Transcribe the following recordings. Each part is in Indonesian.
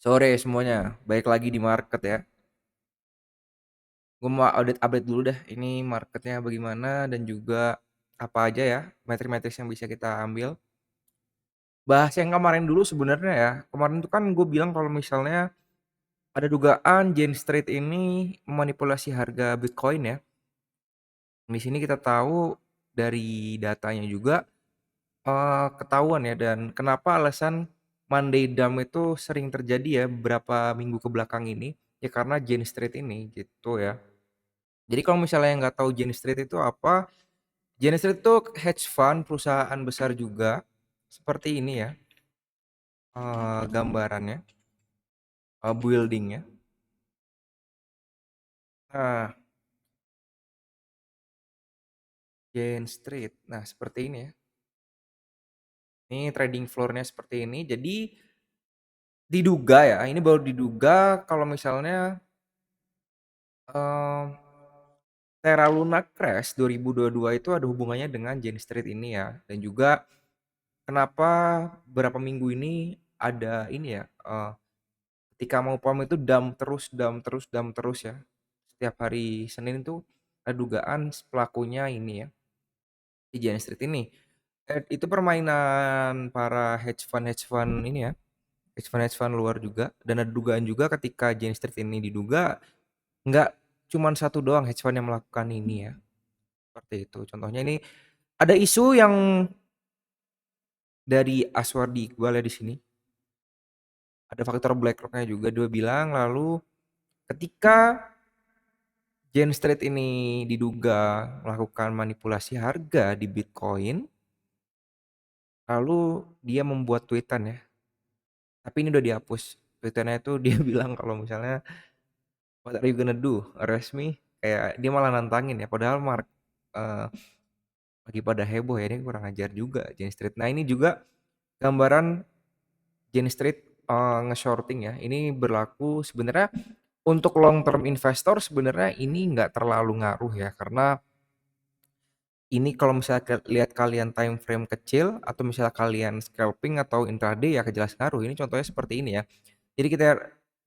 Sore semuanya, balik lagi di market ya. Gue mau update dulu dah, ini marketnya bagaimana dan juga apa aja ya metrik-metrik yang bisa kita ambil. Bahas yang kemarin dulu sebenarnya ya. Kemarin tuh kan gue bilang kalau misalnya ada dugaan Jane Street ini memanipulasi harga Bitcoin ya. Di sini kita tahu dari datanya juga ketahuan ya, dan kenapa alasan Monday Dump itu sering terjadi ya beberapa minggu ke belakang ini, ya karena Jane Street ini gitu ya. Jadi kalau misalnya nggak tahu Jane Street itu apa, Jane Street itu hedge fund, perusahaan besar juga, seperti ini ya, gambarannya, building-nya. Nah, Jane Street, nah seperti ini ya. Ini trading floor-nya seperti ini. Jadi diduga ya, ini baru diduga kalau misalnya eee, Terra Luna crash 2022 itu ada hubungannya dengan Jane Street ini ya, dan juga kenapa beberapa minggu ini ada ini ya, ketika mau pom itu dam terus ya. Setiap hari Senin itu ada dugaan pelakunya ini ya, si Jane Street ini. Itu permainan para hedge fund ini ya, hedge fund luar juga, dan ada dugaan juga ketika Jane Street ini diduga nggak cuman satu doang hedge fund yang melakukan ini ya, seperti itu. Contohnya ini ada isu yang dari Aswardi Iqbal ya di sini. Ada faktor BlackRock-nya juga, dia bilang lalu ketika Jane Street ini diduga melakukan manipulasi harga di Bitcoin, lalu dia membuat tweetan ya, tapi ini udah dihapus. Tweetannya itu dia bilang kalau misalnya, "What are you gonna do? Arrest me?" Kayak dia malah nantangin ya, padahal eee, lagi pada heboh ya, ini kurang ajar juga Jane Street. Nah ini juga gambaran Jane Street, nge-shorting ya. Ini berlaku sebenarnya untuk long term investor, sebenarnya ini nggak terlalu ngaruh ya, karena ini kalau misalnya lihat kalian time frame kecil atau misalnya kalian scalping atau intraday ya jelas ngaruh. Ini contohnya seperti ini ya. Jadi kita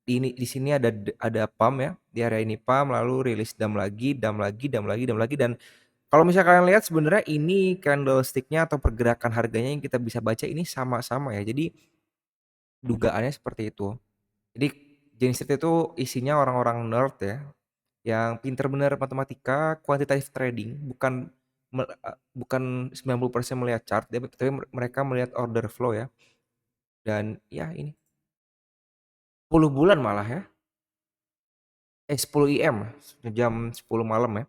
di sini ada pump ya. Di area ini pump lalu rilis dam lagi, dam lagi, dam lagi, dam lagi, dan kalau misalnya kalian lihat sebenarnya ini candlestick-nya atau pergerakan harganya yang kita bisa baca ini sama-sama ya. Jadi dugaannya seperti itu. Jadi Jane Street itu isinya orang-orang nerd ya, yang pinter bener matematika, quantitative trading, bukan 90% melihat chart, tapi mereka melihat order flow ya. Dan ya ini 10 bulan malah ya, 10 IM, jam 10 malam ya.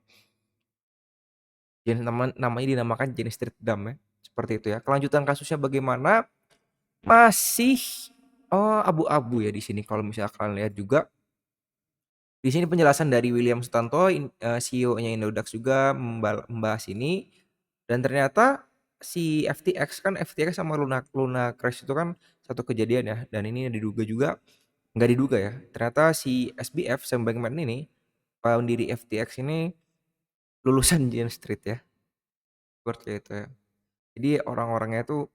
Jadi namanya dinamakan Jane Street Dam ya, seperti itu ya. Kelanjutan kasusnya bagaimana, masih, abu-abu ya di sini kalau misalnya kalian lihat juga. Di sini penjelasan dari William Sutanto, CEO-nya Indodax juga membahas ini, dan ternyata si FTX sama Luna Luna Crash itu kan satu kejadian ya, dan ini diduga juga nggak diduga ya, ternyata si SBF, Sam Bankman ini, pendiri FTX ini lulusan Jane Street ya, seperti itu ya. Jadi orang-orangnya itu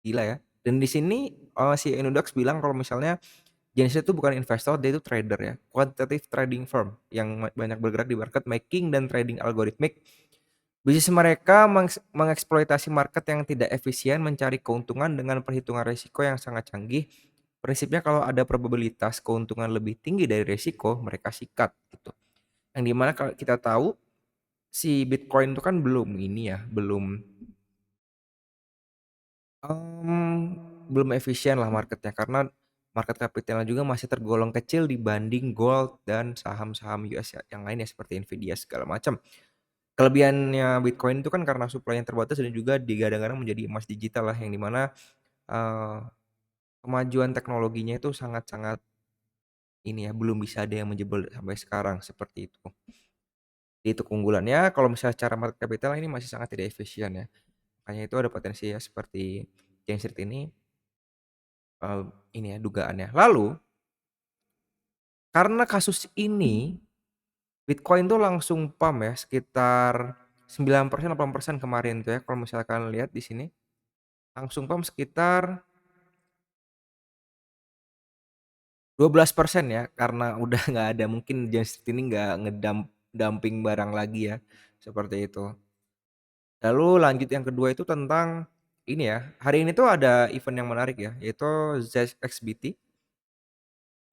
gila ya. Dan di sini, si Indodax bilang kalau misalnya Genesis itu bukan investor, dia itu trader ya. Quantitative trading firm yang banyak bergerak di market making dan trading algoritmik. Bisnis mereka mengeksploitasi market yang tidak efisien, mencari keuntungan dengan perhitungan risiko yang sangat canggih. Prinsipnya kalau ada probabilitas keuntungan lebih tinggi dari risiko, mereka sikat gitu. Yang dimana kalau kita tahu si Bitcoin itu kan belum ini ya, belum efisien lah marketnya, karena market capitalnya juga masih tergolong kecil dibanding gold dan saham-saham US ya, yang lainnya seperti Nvidia segala macam. Kelebihannya Bitcoin itu kan karena supply yang terbatas dan juga digadang-gadang menjadi emas digital lah, yang dimana kemajuan teknologinya itu sangat-sangat ini ya, belum bisa ada yang menjebol sampai sekarang seperti itu. Jadi itu keunggulannya, kalau misalnya secara market capital ini masih sangat tidak efisien ya. Makanya itu ada potensi ya seperti Gensrit ini, eee, ini ya dugaannya. Lalu karena kasus ini, Bitcoin tuh langsung pump ya sekitar 9% 8% kemarin tuh ya, kalau misalkan lihat di sini, langsung pump sekitar 12% ya, karena udah nggak ada, mungkin Jane Street ini nggak dumping barang lagi ya, seperti itu. Lalu lanjut yang kedua itu tentang ini ya, hari ini tuh ada event yang menarik ya, yaitu ZXBT,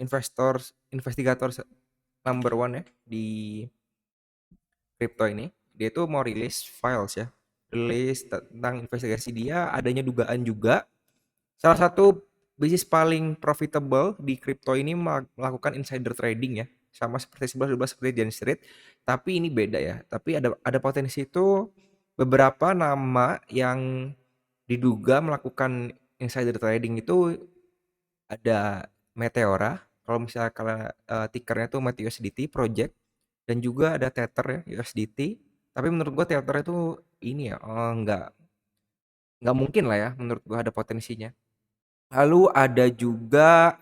investigator number one ya di crypto ini. Dia tuh mau rilis files ya, rilis tentang investigasi dia, adanya dugaan juga salah satu bisnis paling profitable di crypto ini melakukan insider trading ya, sama seperti 11-12 seperti Jane Street, tapi ini beda ya. Tapi ada potensi itu beberapa nama yang diduga melakukan insider trading itu ada Meteora, kalau misalnya tickernya tuh Met USDT Project, dan juga ada Tether ya USDT. Tapi menurut gua Tether itu ini ya, nggak mungkin lah ya, menurut gua ada potensinya. Lalu ada juga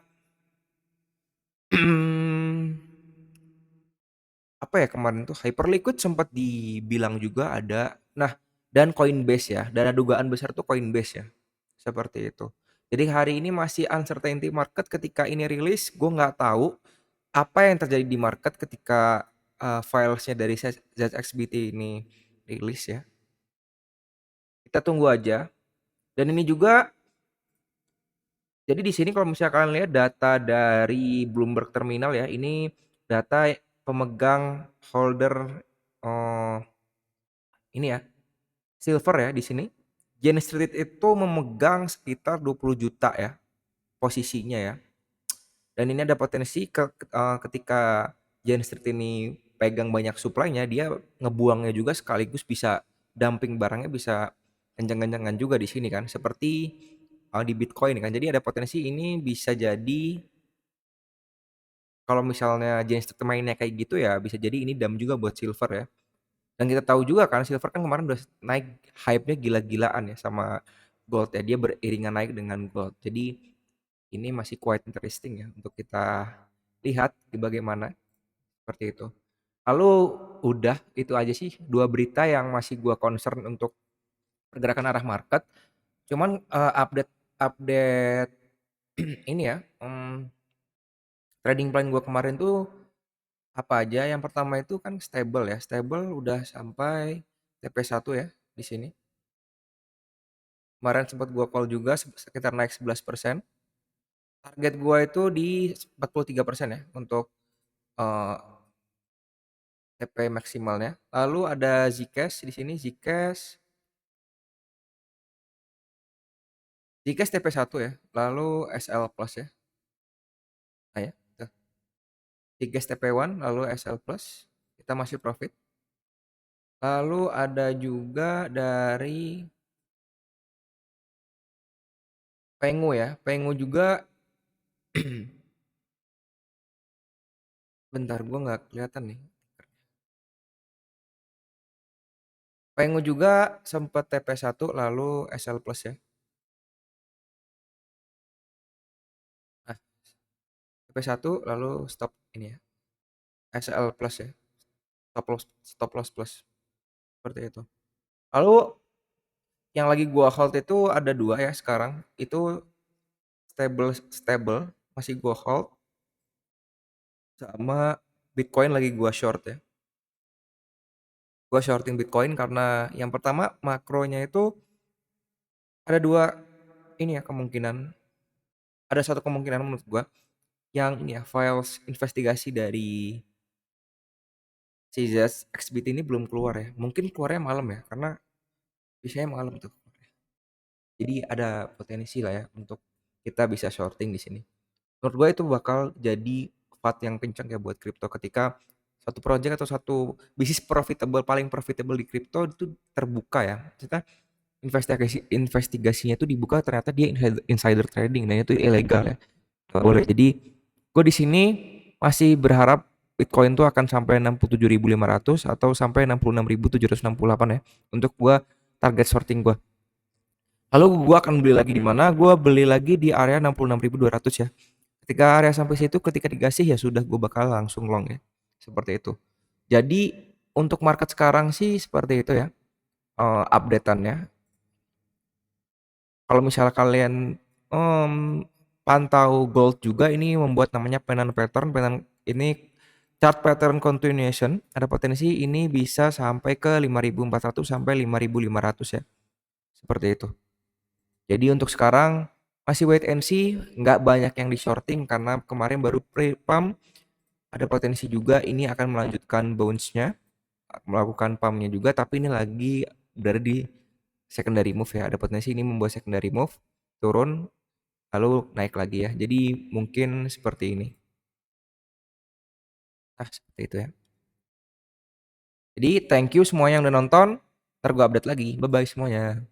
apa ya kemarin tuh Hyperliquid sempat dibilang juga ada. Nah, dan Coinbase ya. Dan ada dugaan besar tuh Coinbase ya. Seperti itu. Jadi hari ini masih uncertainty market ketika ini rilis. Gue nggak tahu apa yang terjadi di market ketika filesnya dari ZXBT ini rilis ya. Kita tunggu aja. Dan ini juga, jadi di sini kalau misalnya kalian lihat data dari Bloomberg Terminal ya, ini data pemegang holder eh, ini ya, silver ya di sini. Jane Street itu memegang sekitar 20 juta ya posisinya ya. Dan ini ada potensi ketika Jane Street ini pegang banyak supply-nya, dia ngebuangnya juga sekaligus bisa dumping barangnya, bisa kencang-kencangan juga di sini kan. Seperti di Bitcoin kan. Jadi ada potensi ini bisa jadi kalau misalnya Jane Street mainnya kayak gitu ya, bisa jadi ini dam juga buat silver ya. Dan kita tahu juga kan silver kan kemarin udah naik, hype-nya gila-gilaan ya sama gold ya. Dia beriringan naik dengan gold. Jadi ini masih quite interesting ya untuk kita lihat di bagaimana seperti itu. Lalu udah itu aja sih dua berita yang masih gua concern untuk pergerakan arah market. Cuman update update ini ya, trading plan gua kemarin tuh apa aja. Yang pertama itu kan stable ya. Stable udah sampai TP1 ya di sini. Kemarin sempat gua call juga sekitar naik 11%. Target gua itu di 43% ya untuk eh, TP maksimalnya. Lalu ada Zcash di sini, Zcash TP1 ya. Lalu SL Plus ya. Nah ya, tuh. Zcash TP1 lalu SL Plus. Kita masih profit. Lalu ada juga dari Pengu ya. Pengu juga bentar gua nggak kelihatan nih. Pengu juga sempat TP1 lalu SL Plus ya. Nah, TP1 lalu stop ini ya. SL Plus ya. Stop loss plus seperti itu. Lalu yang lagi gua hold itu ada dua ya sekarang. Itu stable stable masih gua hold, sama Bitcoin lagi gua short ya. Gua shorting Bitcoin karena yang pertama makronya itu ada dua ini ya kemungkinan. Ada satu kemungkinan menurut gua yang ini ya, files investigasi dari CZ XBT ini belum keluar ya. Mungkin keluarnya malam ya, karena biasanya malam tuh. Jadi ada potensi lah ya untuk kita bisa shorting di sini. Menurut gue itu bakal jadi fat yang kencang ya buat kripto ketika satu project atau satu bisnis paling profitable di kripto itu terbuka ya. Kita investigasinya itu dibuka, ternyata dia insider trading dan itu ilegal ya. Nggak boleh. Jadi gue di sini masih berharap Bitcoin tuh akan sampai 67.500 atau sampai 66.768 ya untuk gue target shorting gue. Lalu gue akan beli lagi di mana? Gue beli lagi di area 66.200 ya. Ketika area sampai situ, ketika digasih ya sudah gue bakal langsung long ya. Seperti itu. Jadi untuk market sekarang sih seperti itu ya. Updateannya. Kalau misalnya kalian pantau gold juga ini membuat namanya pennant pattern. Pennant ini chart pattern continuation, ada potensi ini bisa sampai ke 5.400 sampai 5.500 ya. Seperti itu. Jadi untuk sekarang masih wait and see, nggak banyak yang di shorting karena kemarin baru pre-pump. Ada potensi juga ini akan melanjutkan bounce-nya, melakukan pump-nya juga, tapi ini lagi berada di secondary move ya. Ada potensi ini membuat secondary move, turun, lalu naik lagi ya. Jadi mungkin seperti ini. Seperti itu ya. Jadi thank you semuanya yang udah nonton. Ntar gue update lagi. Bye-bye semuanya.